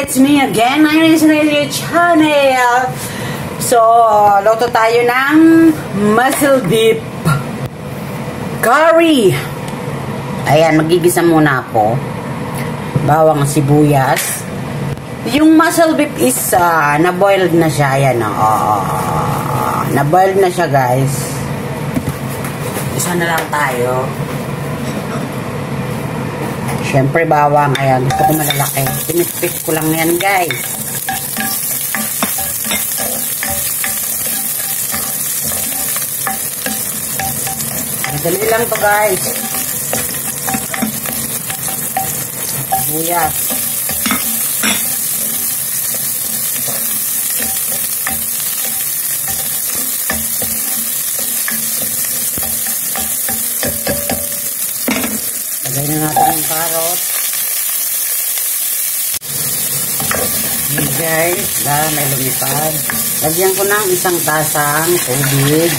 it's me again, my name is Nelia Channel. So, luto tayo ng mussel beef curry. Ayan, magigisa muna ako. Bawang sibuyas. Yung mussel beef is na-boiled na siya. Ayan, na-boiled na siya, guys. Isa na lang tayo. Siyempre, bawang. Ayan, gusto ko malalaki. Pinipit ko lang yan, guys. Madali lang to, guys. Sibuyas. Lagay na natin yung carrot. Okay, guys. May lumipad. Lagyan ko ng isang tasang tubig.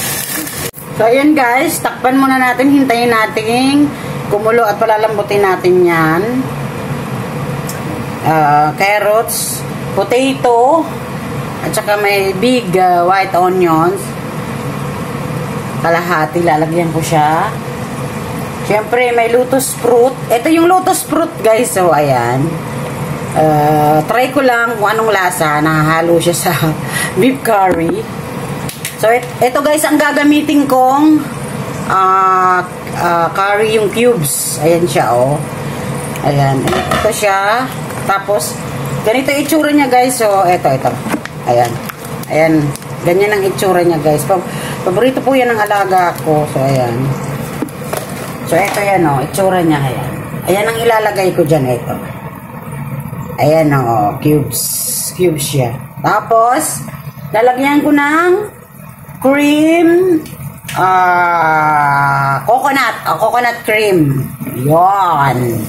So, ayan guys. Takpan muna natin. Hintayin natin kumulo at palalambutin natin yan. Carrots, potato, at saka may big white onions. Kalahati. Lalagyan ko siya. Siyempre, may lotus fruit. Ito yung lotus fruit, guys. So, ayan. Try ko lang kung anong lasa. Nahahalo siya sa beef curry. So, ito guys, ang gagamitin kong curry yung cubes. Ayan siya, oh. Ayan. Ito siya. Tapos, ganito itsura niya, guys. So, ito. Ayan. Ayan. Ganyan ang itsura niya, guys. Paborito po yan ng alaga ko. So, ayan. So, ito yan, o. Itsura niya, ayan. Ayan ang ilalagay ko dyan, ito. Ayan, o. Cubes. Cubes siya. Tapos, lalagyan ko ng cream, coconut. Coconut cream. Yon.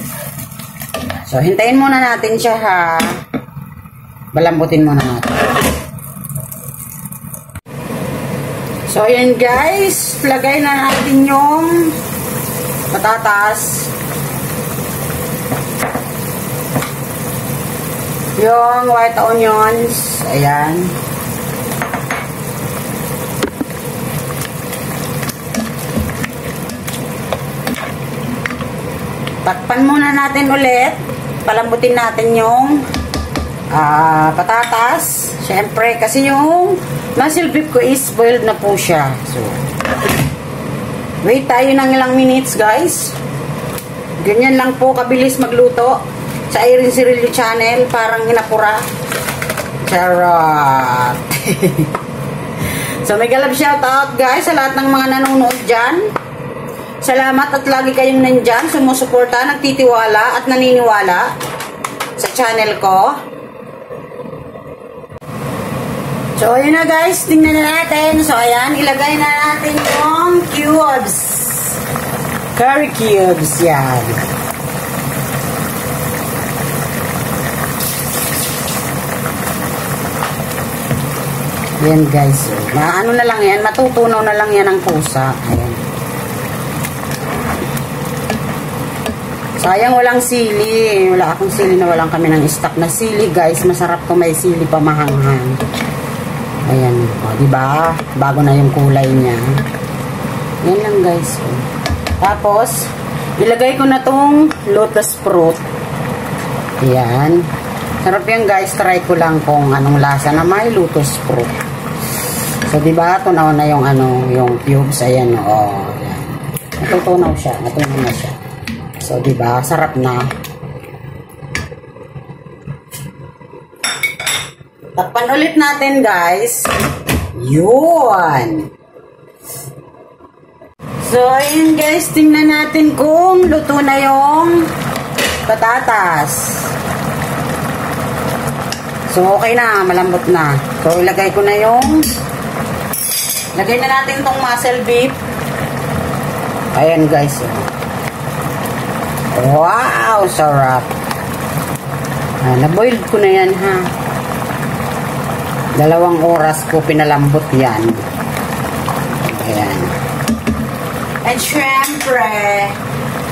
So, hintayin muna natin siya, ha. Balambutin muna natin. So, ayan, guys. Lagay na natin yung patatas, yung white onions, ayan, takpan muna natin ulit, palambutin natin yung patatas, syempre kasi yung mussel beef ko is boiled na po siya. So, wait tayo ng ilang minutes, guys. Ganyan lang po kabilis magluto sa Irene Cirillo Channel. Parang hinapura. Charot. So, may galab shoutout, guys, sa lahat ng mga nanonood dyan. Salamat at lagi kayong nandyan, sumusuporta, nagtitiwala at naniniwala sa channel ko. So, ayun na, guys. Tingnan na natin. So, ayan. Ilagay na natin yung cubes. Curry cubes. Yan. Yan, guys. Ano na lang yan. Matutunaw na lang yan ang pusa. Ayan. Sayang walang sili. Wala akong sili na walang kami ng stock na sili, guys. Masarap kung may sili pa mahanghang. Ayan, o, diba? Bago na yung kulay niya. Yan lang, guys. O. Tapos, ilagay ko na tong lotus fruit. Ayan. Sarap yan, guys. Try ko lang kung anong lasa na may lotus fruit. So, diba? Tunaw na yung, yung cubes. Ayan, o. Ayan. Natutunaw siya. Natunaw na siya. So, diba? Sarap na. Takpan ulit natin, guys. Yun. So, ayun, guys. Tingnan natin kung luto na yung patatas. So, okay na. Malambot na. So, ilagay ko na yung lagay na natin tong mussel beef. Ayan, guys. Wow! Sarap. Na-boiled ko na yan, ha. 2 oras ko pinalambot yan. Ayan. And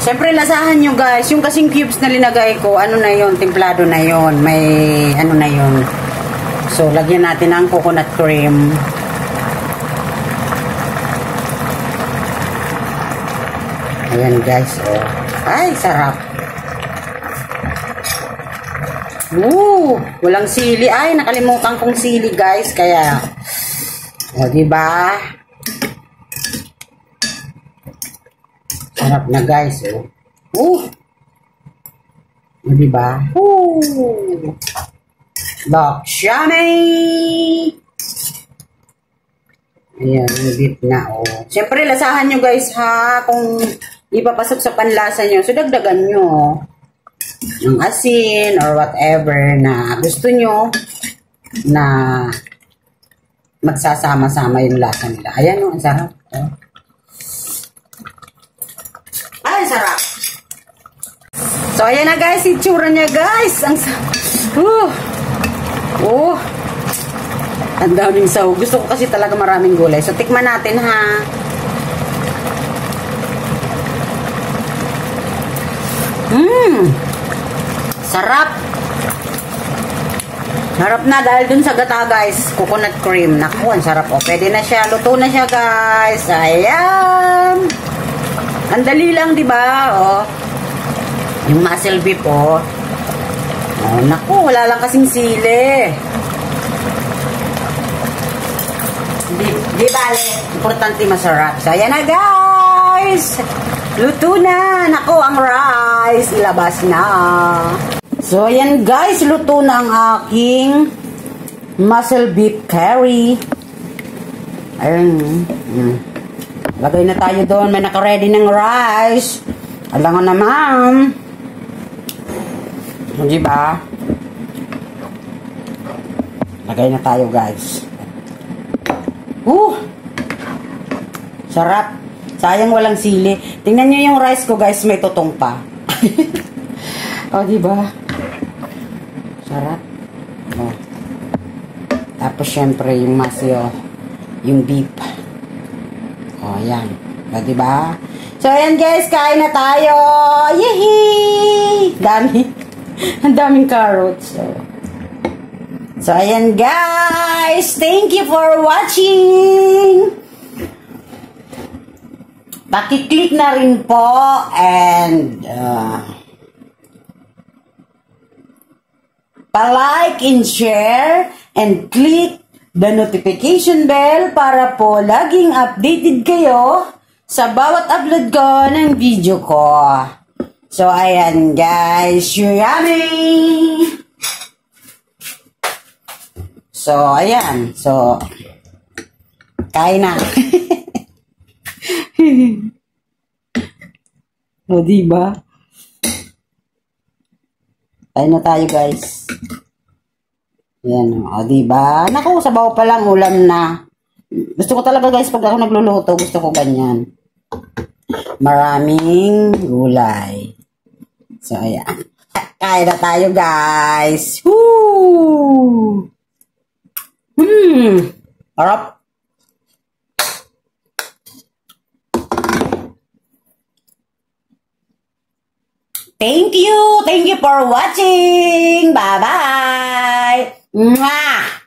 syempre, lasahan nyo guys. Yung kasing cubes na linagay ko, ano na yon, templado na yon. May, ano na yon. So, lagyan natin ng coconut cream. Ayan guys, oh. Ay, sarap. Walang sili. Ay, nakalimutan kong sili guys. Kaya, o, diba? Sarap na guys, oh. O, diba? Looks yummy! Ayan, yung beef na, oh. Siyempre, lasahan nyo guys, ha? Kung ipapasok sa panlasa nyo, so dagdagan nyo ng asin or whatever na gusto nyo na magsasama-sama yung lasa nila. Ayan, oh, ang sarap. Oh. Ay, sarap! So, ayan na guys, itsura niya guys. Ang sarap. Ang daming sahog. Gusto ko kasi talaga maraming gulay. So, tikman natin ha. Sarap. Sarap na dahil dun sa gata guys. Coconut cream. Naku, ang sarap. O, pwede na siya. Luto na siya guys. Ayan. Ang dali lang, diba? O. Yung muscle beef, o. O, naku, wala lang kasing sili. Di bale. Importante masarap. So, ayan na guys. Luto na. Naku, ang rice. Ilabas na. So, ayan guys. Luto na ang aking muscle beef curry. Ayun. Lagay na tayo doon. May naka-ready ng rice. Alangan naman. Diba? Lagay na tayo guys. Sarap. Sayang walang sili. Tingnan nyo yung rice ko guys, may tutong pa. O, diba? Sarap. O. Tapos syempre yung masyo, yung beef. O, ayan. O, diba? So, ayan guys, kain na tayo. Yehey! Dami. Ang daming carrots. So, ayan guys. Thank you for watching. Paki-click na rin po and pa-like and share and click the notification bell para po laging updated kayo sa bawat upload ko ng video ko. So, ayan guys. Yummy! So, ayan. So, kain na. O, diba? Kain na tayo, guys. Ayan, o, diba? Naku, sabaw pa lang, ulam na. Gusto ko talaga, guys, pag ako nagluluto, gusto ko ganyan. Maraming gulay. So, ayan. Kain na tayo, guys. Woo! Harap. Thank you for watching. Bye-bye. Mwah!